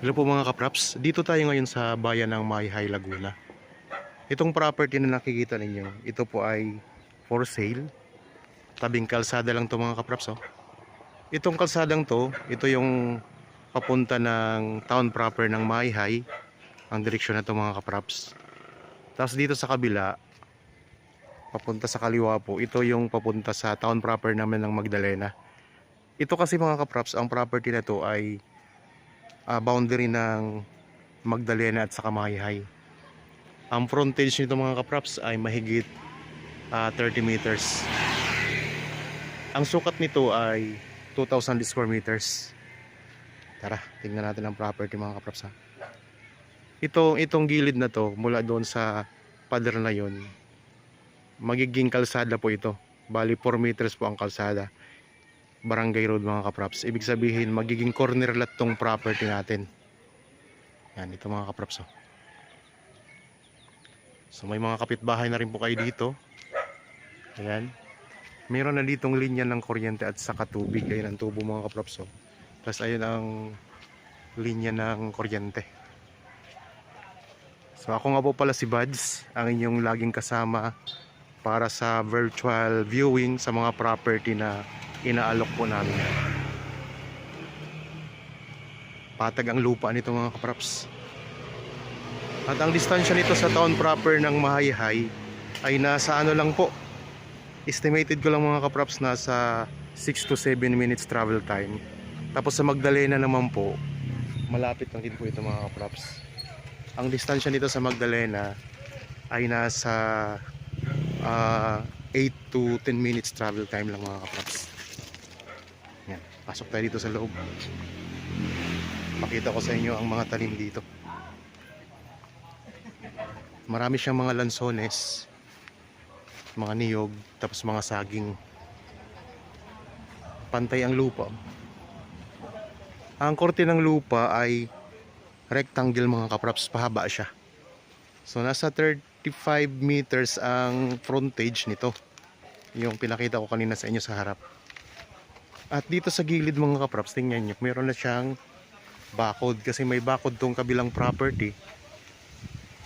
Hello po mga kapraps, dito tayo ngayon sa bayan ng Mayhay, Laguna. Itong property na nakikita ninyo, ito po ay for sale. Tabing kalsada lang to mga kapraps. Oh. Itong kalsadang to, ito yung papunta ng town proper ng Mayhay, ang direksyon na to mga kapraps. Tapos dito sa kabila, papunta sa kaliwa po, ito yung papunta sa town proper namin ng Magdalena. Ito kasi mga kapraps, ang property na to ay boundary ng Magdalena at saka Mayhay. Ang frontage nito mga kapraps ay mahigit 30 meters. Ang sukat nito ay 2,000 square meters. Tara, tingnan natin ang property mga kapraps ha. Itong gilid na to, mula doon sa pader na yon, magiging kalsada po ito. Bali 4 meters po ang kalsada. Barangay road mga kapraps. Ibig sabihin magiging corner lot tong property natin. Yan, ito mga kapraps oh. So may mga kapitbahay na rin po kayo dito. Ayan. Meron na ditong linya ng kuryente at saka tubig. Ayan ang tubo mga kapraps oh. Tapos ayun ang linya ng kuryente. So ako nga po pala si Buds, ang inyong laging kasama para sa virtual viewing sa mga property na inaalok po namin. Patag ang lupa nito mga kapraps. At ang distansya nito sa town proper ng Mayhay ay nasa ano lang po. Estimated ko lang mga kapraps, nasa 6 to 7 minutes travel time. Tapos sa Magdalena naman po, malapit lang din po ito mga kapraps. Ang distansya nito sa Magdalena ay nasa 8 to 10 minutes travel time lang mga kapraps. Yan, pasok tayo dito sa loob. Pakita ko sa inyo ang mga tanim dito. Marami siyang mga lansones, mga niyog, tapos mga saging. Pantay ang lupa. Ang korte ng lupa ay rectangle mga kapraps, pahaba siya. So nasa 35 meters ang frontage nito, yung pinakita ko kanina sa inyo sa harap. At dito sa gilid mga kapraps, tingnan nyo, meron na siyang bakod, kasi may bakod tong kabilang property.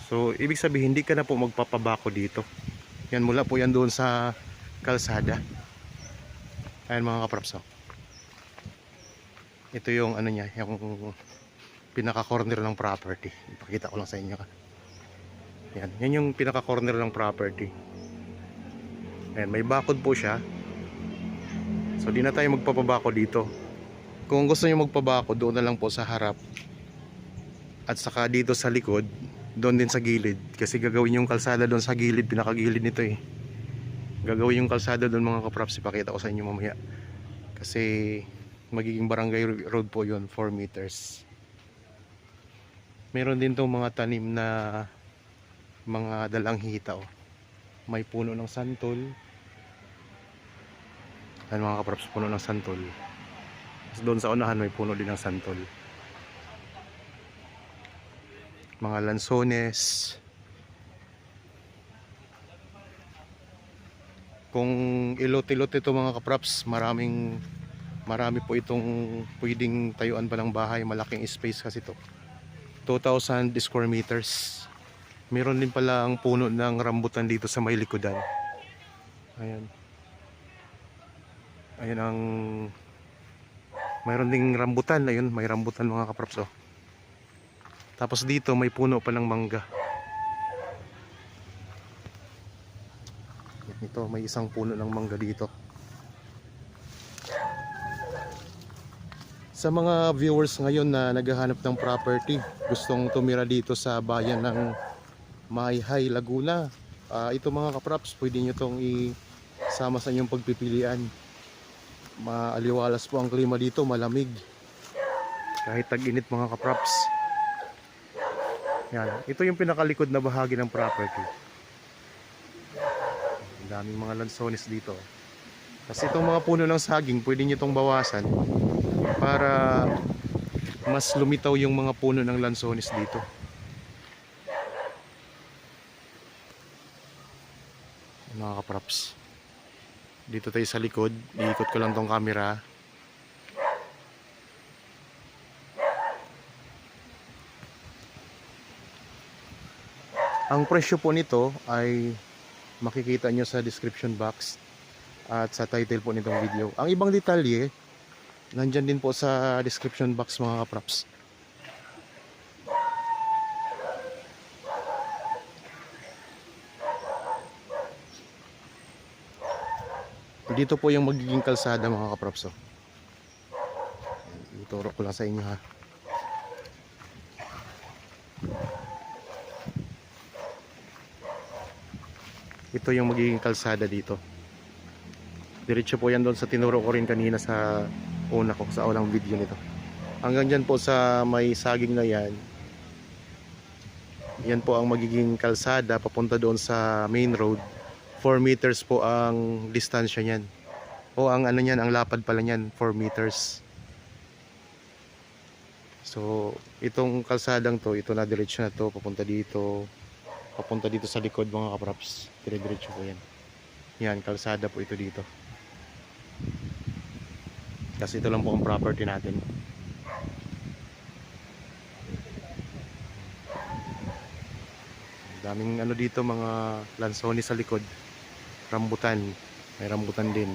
So ibig sabihin hindi ka na po magpapabako dito. Yan, mula po yan doon sa kalsada. Ayan mga kapraps oh. Ito yung ano niya, yung pinaka corner ng property. Ipakita ko lang sa inyo. Yan yung pinaka corner ng property. Ayan, may bakod po siya. So di na tayo magpapabako dito. Kung gusto niyo magpabako, doon na lang po sa harap. At saka dito sa likod, doon din sa gilid, kasi gagawin yung kalsada doon sa gilid, pinakagilid nito eh. Gagawin yung kalsada doon mga kapraps, ipakita ko sa inyo mamaya. Kasi magiging barangay road po yun, 4 meters. Meron din tong mga tanim na mga dalanghita oh. May puno ng santol. Ayan mga kapraps, puno ng santol. Tapos doon sa unahan may puno din ng santol. Mga lansones. Kung ilot-ilot ito mga kapraps, marami po itong pwedeng tayuan pa ng bahay. Malaking space kasi ito, 2,000 square meters. Meron din pala ang puno ng rambutan dito sa may likodan. Ayan. Ayan ang mayroon ding rambutan. Ayun, may rambutan mga kapraps oh. Tapos dito may puno pa ng mangga. Ito, may isang puno ng mangga dito. Sa mga viewers ngayon na naghahanap ng property, gustong tumira dito sa bayan ng Mayhay, Laguna, ito mga kapraps, pwede nyo itong isama sa inyong pagpipilian. Maaliwalas po ang klima dito, malamig. Kahit tag-init mga kapraps. Yan, ito yung pinakalikod na bahagi ng property. Ang daming mga lansones dito. Kasi itong mga puno ng saging, pwede nyo itong bawasan para mas lumitaw yung mga puno ng lansones dito. Mga kapraps, dito tayo sa likod. Iikot ko lang tong camera. Ang presyo po nito ay makikita nyo sa description box at sa title po nitong video. Ang ibang detalye nandyan din po sa description box mga kaprops. Dito po yung magiging kalsada mga kaprops. Ituro ko lang sa inyo ha. Ito yung magiging kalsada dito. Diretso po yan doon sa tinuro ko rin kanina sa unang video nito. Hanggang dyan po sa may saging na yan. Yan po ang magiging kalsada papunta doon sa main road. 4 meters po ang distansya niyan. O ang ano niyan, ang lapad pala niyan, 4 meters. So, itong kalsadang to, ito na diretso na to, papunta dito sa likod mga kaprops. Dire-diretso po yan. Yan, kalsada po ito dito. Kasi ito lang po ang property natin. Daming ano dito, mga lansoni sa likod. Rambutan. May rambutan din.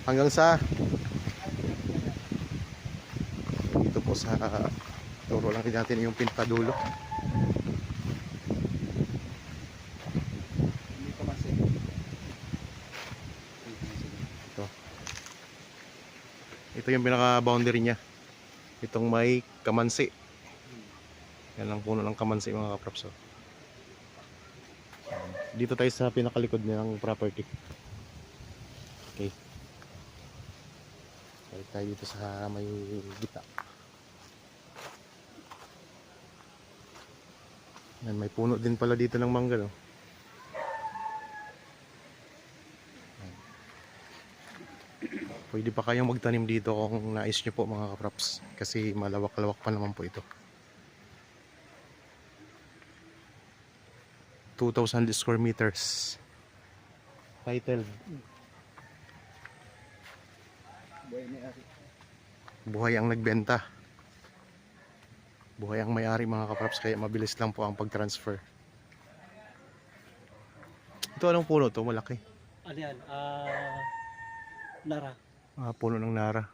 Hanggang sa dito po sa turo lang natin yung pinpadulo. Ito yung pinaka boundary niya. Itong may kamansi. Yan lang puno ng kamansi mga kaprops. Dito tayo sa pinakalikod ng property. Okay. Balik tayo dito sa may gitna. Yan, may puno din pala dito ng mangga, no? Pwede pa kayong magtanim dito kung nais nyo po mga kaprops. Kasi malawak-lawak pa naman po ito. 2,000 square meters. Title. Buhay ang nagbenta. Buhay ang may-ari mga kaprops. Kaya mabilis lang po ang pag-transfer. Ito anong puno to? Malaki. Ano yan? Nara. Puno ng nara.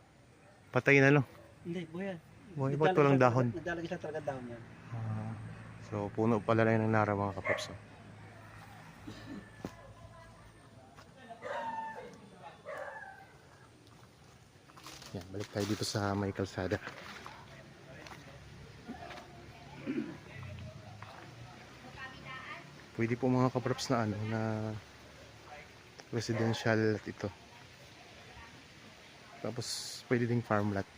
Patay na, no? Hindi, buhay yan. Buhay ba ito lang dahon? Nagdalagay siya talaga dahon yan. So puno pala lang ng nara mga kaprops. Yan, balik tayo dito sa may kalsada. Pwede po mga kaprops na ano na residential at ito. Tapos pwede ding farm lot.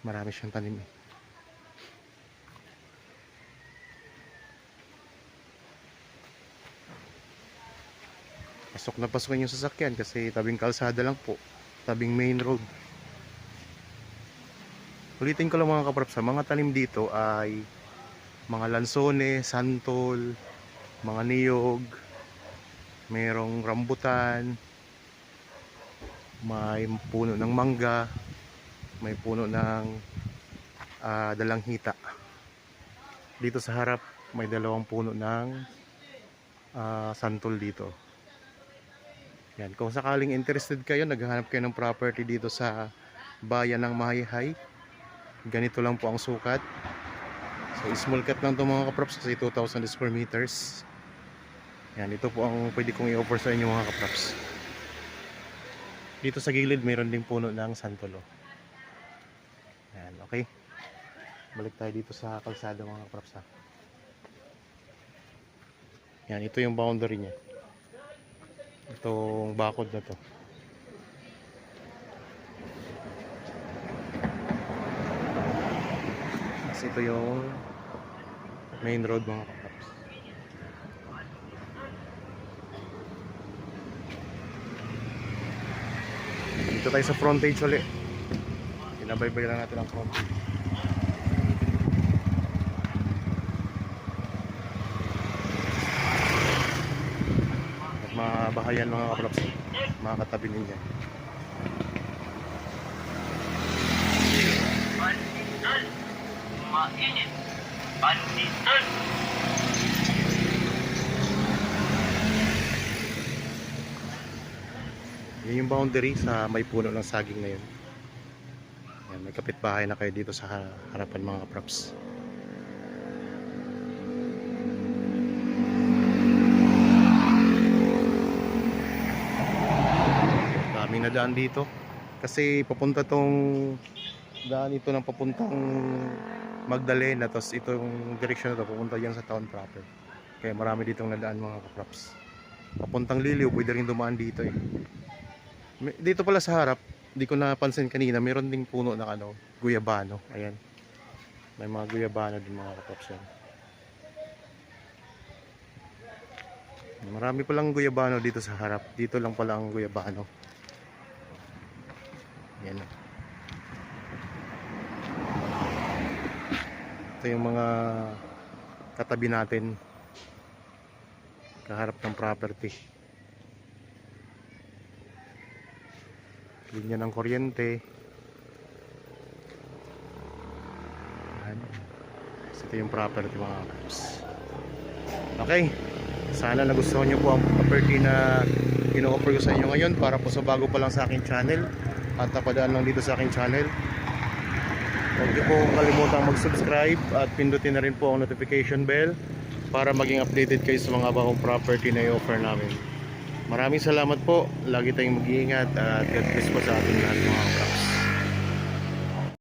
Marami siyang tanim eh. Pasok na pasok yung sasakyan kasi tabing kalsada lang po. Tabing main road. Ulitin ko lang mga kaprops, mga tanim dito ay mga lansone, santol, mga niyog, mayroong rambutan, may puno ng mangga, may puno ng dalanghita. Dito sa harap may 2 puno ng santol dito. Yan, kung sakaling interested kayo, naghahanap kayo ng property dito sa bayan ng Mahayhay, ganito lang po ang sukat. So small cut lang ito mga kaprops kasi 2,000 square meters. Yan, ito po ang pwede kong i-offer sa inyo mga kaprops. Dito sa gilid mayroon ding puno ng santolo. Yan, okay. Balik tayo dito sa kalsada mga kaprops ha. Yan, ito yung boundary niya. Itong bakod na to. Kasi ito yung main road mga kaprops. Dito tayo sa frontage ulit. Pinabaybay lang natin ang frontage. At mga bahayan mga kaprops, mga katabi ninyo. mainit. Pandisan! Yun yung boundary sa may puno ng saging na yun. Yan, may kapitbahay na kayo dito sa harapan mga kaprops. Daming nadaan dito. Kasi papunta tong daan ito ng papuntang Magdalena. Tapos itong direksyon na ito papunta yan sa town proper. Kaya marami ditong nadaan mga kaprops. Papuntang Liliw, pwede rin dumaan dito eh. Dito pala sa harap, di ko napansin kanina, meron ding puno ng guyabano. Ayan. May mga guyabano din mga kaprops yan. Marami palang guyabano dito sa harap. Dito lang pala ang guyabano. Ayan. Ito yung mga katabi natin. Kaharap ng property. Linya ng kuryente. Ayan. Ito yung property mga kaps. Okay. Sana nagustuhan nyo po ang property na ino-offer ko sa inyo ngayon para po sa bago pa lang sa aking channel at napadaan lang dito sa aking channel. Huwag niyo po kalimutang mag-subscribe at pindutin na rin po ang notification bell para maging updated kayo sa mga bagong property na i-offer namin. Maraming salamat po. Lagi tayong mag-iingat at God bless po sa ating lahat mga kapatid.